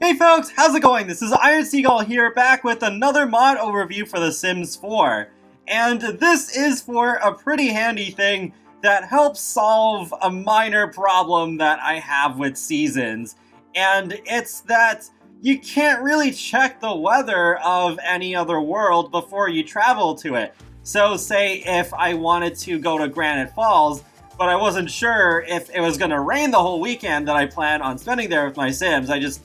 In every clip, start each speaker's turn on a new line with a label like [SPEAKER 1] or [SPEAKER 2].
[SPEAKER 1] Hey folks, how's it going? This is Iron Seagull here, back with another mod overview for The Sims 4. And this is for a pretty handy thing that helps solve a minor problem that I have with seasons. And it's that you can't really check the weather of any other world before you travel to it. So say if I wanted to go to Granite Falls, but I wasn't sure if it was going to rain the whole weekend that I plan on spending there with my Sims, I just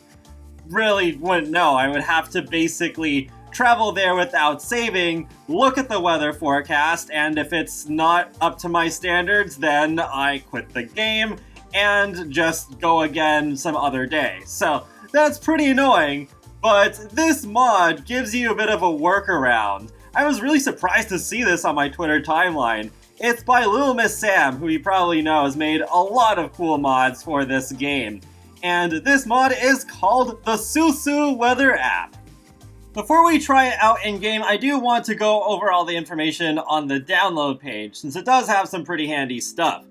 [SPEAKER 1] really wouldn't know. I would have to basically travel there without saving, look at the weather forecast, and if it's not up to my standards, then I quit the game and just go again some other day. So that's pretty annoying, but this mod gives you a bit of a workaround. I was really surprised to see this on my Twitter timeline. It's by Little Miss Sam, who you probably know has made a lot of cool mods for this game. And this mod is called the Susu Weather app. Before we try it out in-game, I do want to go over all the information on the download page, since it does have some pretty handy stuff.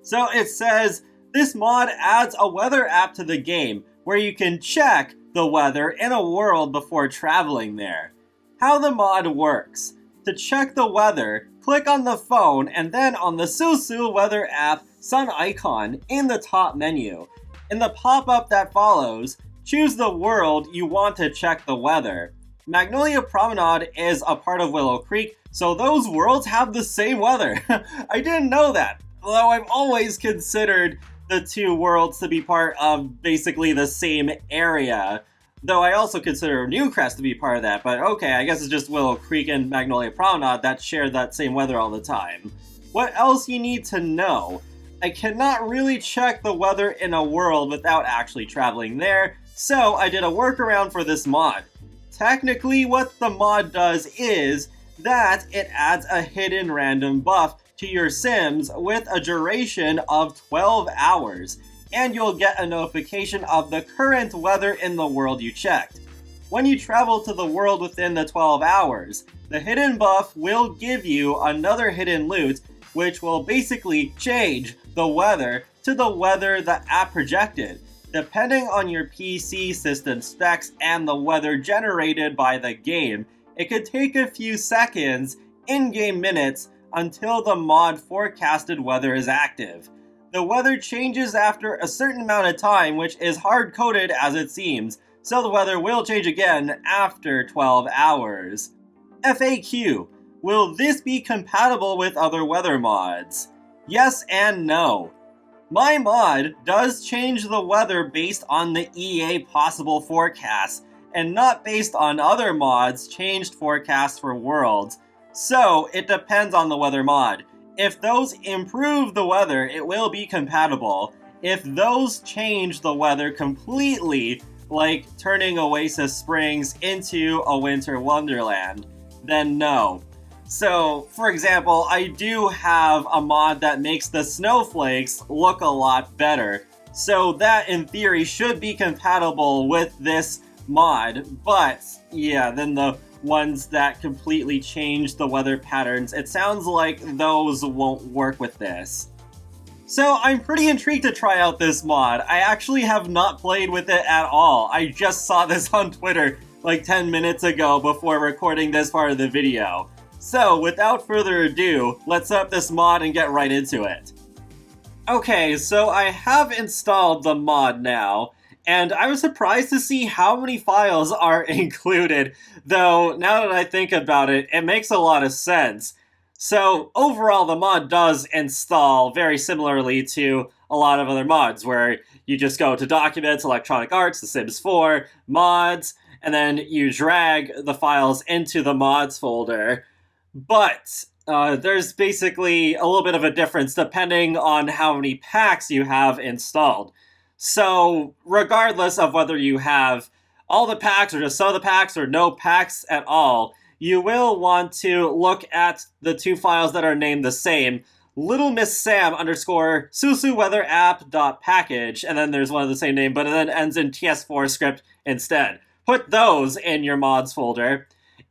[SPEAKER 1] So it says, this mod adds a weather app to the game, where you can check the weather in a world before traveling there. How the mod works. To check the weather, click on the phone and then on the Susu Weather app sun icon in the top menu. In the pop-up that follows, choose the world you want to check the weather. Magnolia Promenade is a part of Willow Creek, so those worlds have the same weather. I didn't know that, although I've always considered the two worlds to be part of basically the same area. Though I also consider Newcrest to be part of that, but okay, I guess it's just Willow Creek and Magnolia Promenade that share that same weather all the time. What else you need to know? I cannot really check the weather in a world without actually traveling there, so I did a workaround for this mod. Technically, what the mod does is that it adds a hidden random buff to your Sims with a duration of 12 hours, and you'll get a notification of the current weather in the world you checked. When you travel to the world within the 12 hours, the hidden buff will give you another hidden loot, which will basically change the weather to the weather the app projected, depending on your PC system specs and the weather generated by the game. It could take a few seconds, in-game minutes, until the mod forecasted weather is active. The weather changes after a certain amount of time, which is hard-coded as it seems, so the weather will change again after 12 hours. FAQ. Will this be compatible with other weather mods? Yes and no. My mod does change the weather based on the EA possible forecasts, and not based on other mods' changed forecasts for worlds. So, it depends on the weather mod. If those improve the weather, it will be compatible. If those change the weather completely, like turning Oasis Springs into a winter wonderland, then no. So, for example, I do have a mod that makes the snowflakes look a lot better. So that, in theory, should be compatible with this mod. But, yeah, then the ones that completely change the weather patterns, it sounds like those won't work with this. So I'm pretty intrigued to try out this mod. I actually have not played with it at all. I just saw this on Twitter like 10 minutes ago before recording this part of the video. So, without further ado, let's set up this mod and get right into it. Okay, so I have installed the mod now, and I was surprised to see how many files are included, though now that I think about it, it makes a lot of sense. So, overall, the mod does install very similarly to a lot of other mods, where you just go to Documents, Electronic Arts, The Sims 4, Mods, and then you drag the files into the Mods folder. But there's basically a little bit of a difference depending on how many packs you have installed. So regardless of whether you have all the packs or just some of the packs or no packs at all, you will want to look at the two files that are named the same, Little Miss Sam underscore Susu Weather app dot package, and then there's one of the same name, but it then ends in TS4 script instead. Put those in your mods folder.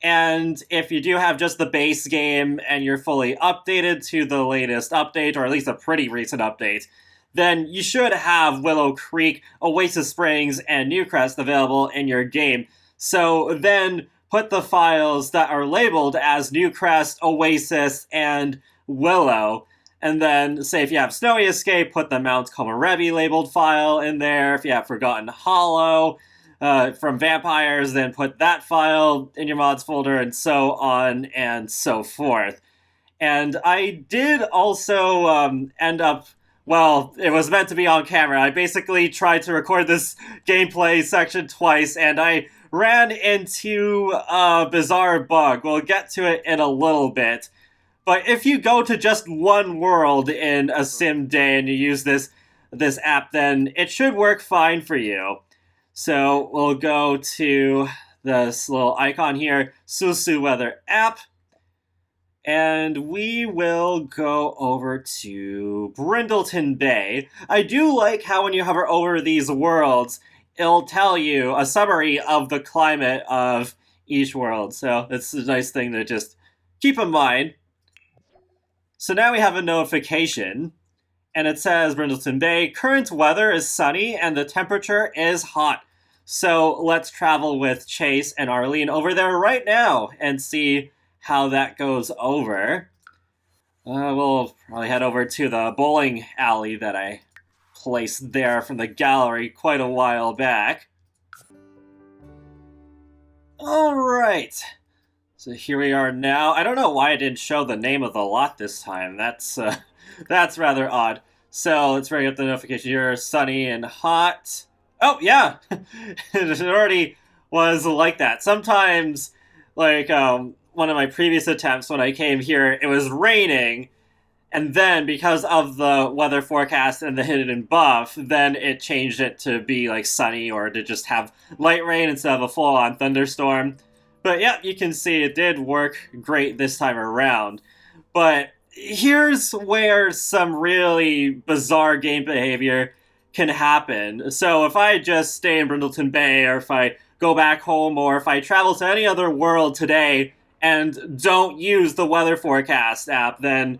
[SPEAKER 1] And if you do have just the base game and you're fully updated to the latest update, or at least a pretty recent update, then you should have Willow Creek, Oasis Springs, and Newcrest available in your game. So then put the files that are labeled as Newcrest, Oasis, and Willow. And then, say if you have Snowy Escape, put the Mount Komorebi labeled file in there. If you have Forgotten Hollow from Vampires, then put that file in your mods folder, and so on and so forth. And I did also end up, well, it was meant to be on camera. I basically tried to record this gameplay section twice, and I ran into a bizarre bug. We'll get to it in a little bit. But if you go to just one world in a sim day and you use this app, then it should work fine for you. So we'll go to this little icon here, Susu Weather app. And we will go over to Brindleton Bay. I do like how when you hover over these worlds, it'll tell you a summary of the climate of each world. So it's a nice thing to just keep in mind. So now we have a notification, and it says Brindleton Bay, current weather is sunny and the temperature is hot. So let's travel with Chase and Arlene over there right now and see how that goes over. We'll probably head over to the bowling alley that I placed there from the gallery quite a while back. Alright. So here we are now. I don't know why I didn't show the name of the lot this time. That's rather odd. So let's bring up the notification here. Sunny and hot. Oh, yeah! It already was like that. Sometimes, like, one of my previous attempts when I came here, it was raining, and then because of the weather forecast and the hidden buff, then it changed it to be, like, sunny or to just have light rain instead of a full-on thunderstorm. But yeah, you can see it did work great this time around. But here's where some really bizarre game behavior can happen. So if I just stay in Brindleton Bay, or if I go back home, or if I travel to any other world today and don't use the weather forecast app, then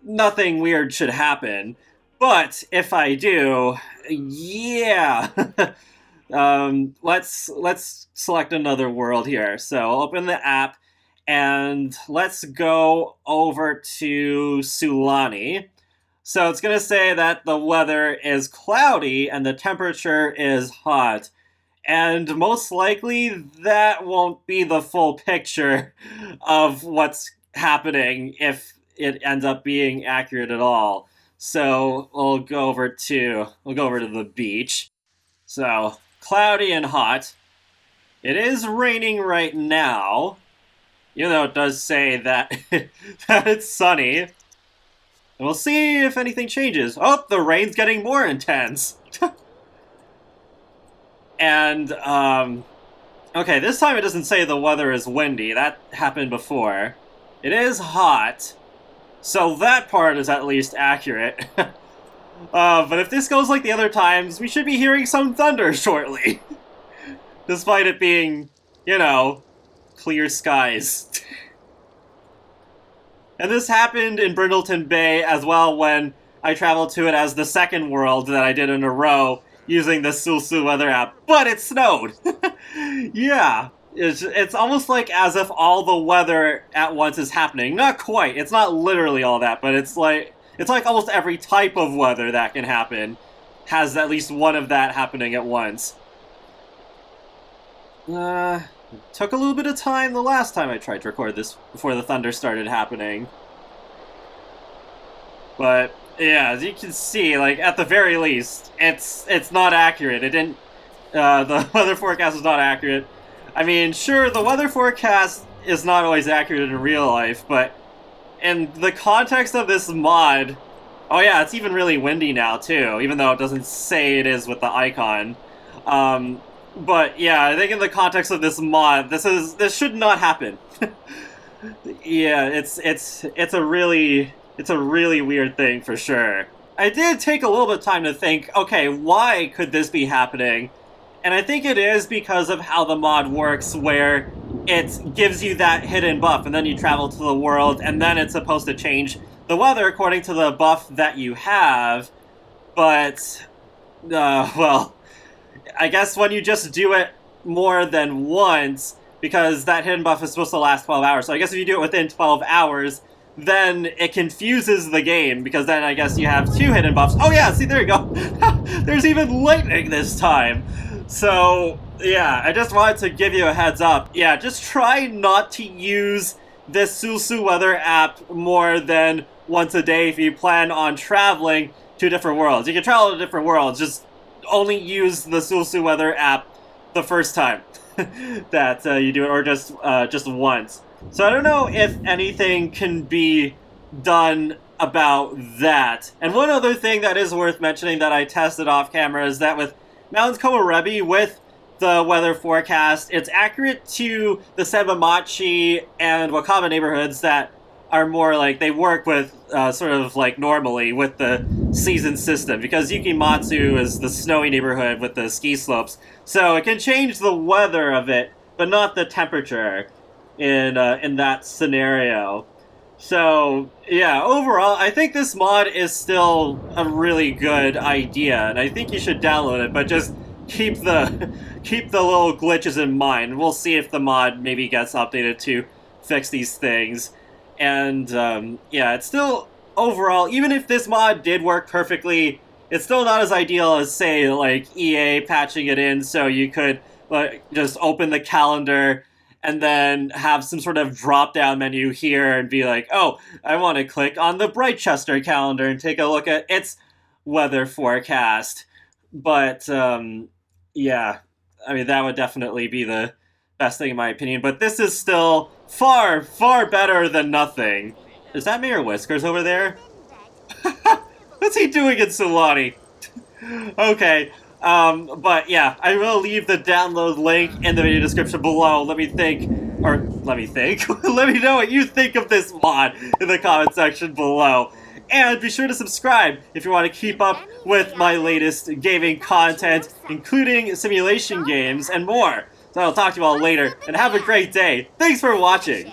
[SPEAKER 1] nothing weird should happen. But if I do, yeah. Let's select another world here. So open the app and let's go over to Sulani. So it's going to say that the weather is cloudy and the temperature is hot. And most likely that won't be the full picture of what's happening if it ends up being accurate at all. So we'll go over to the beach. So cloudy and hot. It is raining right now, even though it does say that, that it's sunny. And we'll see if anything changes. Oh, the rain's getting more intense. And, okay, this time it doesn't say the weather is windy. That happened before. It is hot, so that part is at least accurate. But if this goes like the other times, we should be hearing some thunder shortly. Despite it being, you know, clear skies. And this happened in Brindleton Bay as well when I traveled to it as the second world that I did in a row using the Sulsu weather app. But it snowed! Yeah. It's almost like as if all the weather at once is happening. Not quite. It's not literally all that, but it's like almost every type of weather that can happen has at least one of that happening at once. Took a little bit of time the last time I tried to record this before the thunder started happening. But yeah, as you can see, like at the very least, it's not accurate. It didn't. The weather forecast is not accurate. I mean, sure, the weather forecast is not always accurate in real life, but in the context of this mod, oh yeah, it's even really windy now too, even though it doesn't say it is with the icon. But yeah, I think in the context of this mod, this should not happen. Yeah, it's a really weird thing for sure. I did take a little bit of time to think, okay, why could this be happening? And I think it is because of how the mod works, where it gives you that hidden buff, and then you travel to the world, and then it's supposed to change the weather according to the buff that you have. But, well, I guess when you just do it more than once, because that hidden buff is supposed to last 12 hours, so I guess if you do it within 12 hours, then it confuses the game, because then I guess you have 2 hidden buffs. Oh yeah, see, there you go. There's even lightning this time. So, yeah, I just wanted to give you a heads up. Yeah, just try not to use this Susu Weather app more than once a day if you plan on traveling to different worlds. You can travel to different worlds, just only use the Susu Weather app the first time that you do it, or just once. So I don't know if anything can be done about that. And one other thing that is worth mentioning that I tested off camera is that with Mountains Komorebi, with the weather forecast, it's accurate to the Senbamachi and Wakaba neighborhoods that are more like, they work with sort of like normally with the season system, because Yukimatsu is the snowy neighborhood with the ski slopes, so it can change the weather of it, but not the temperature in that scenario. So yeah, overall, I think this mod is still a really good idea, and I think you should download it, but just keep the little glitches in mind. We'll see if the mod maybe gets updated to fix these things. And yeah, it's still, overall, even if this mod did work perfectly, it's still not as ideal as, say, like EA patching it in so you could like just open the calendar and then have some sort of drop-down menu here and be like, oh, I want to click on the Brightchester calendar and take a look at its weather forecast. But yeah, I mean, that would definitely be the best thing in my opinion, but this is still far, far better than nothing. Is that Mayor Whiskers over there? What's he doing in Sulani? Okay, but yeah, I will leave the download link in the video description below. Let me think. Let me know what you think of this mod in the comment section below. And be sure to subscribe if you want to keep up with my latest gaming content, including simulation games and more. So I'll talk to you all later, and have a great day. Thanks for watching!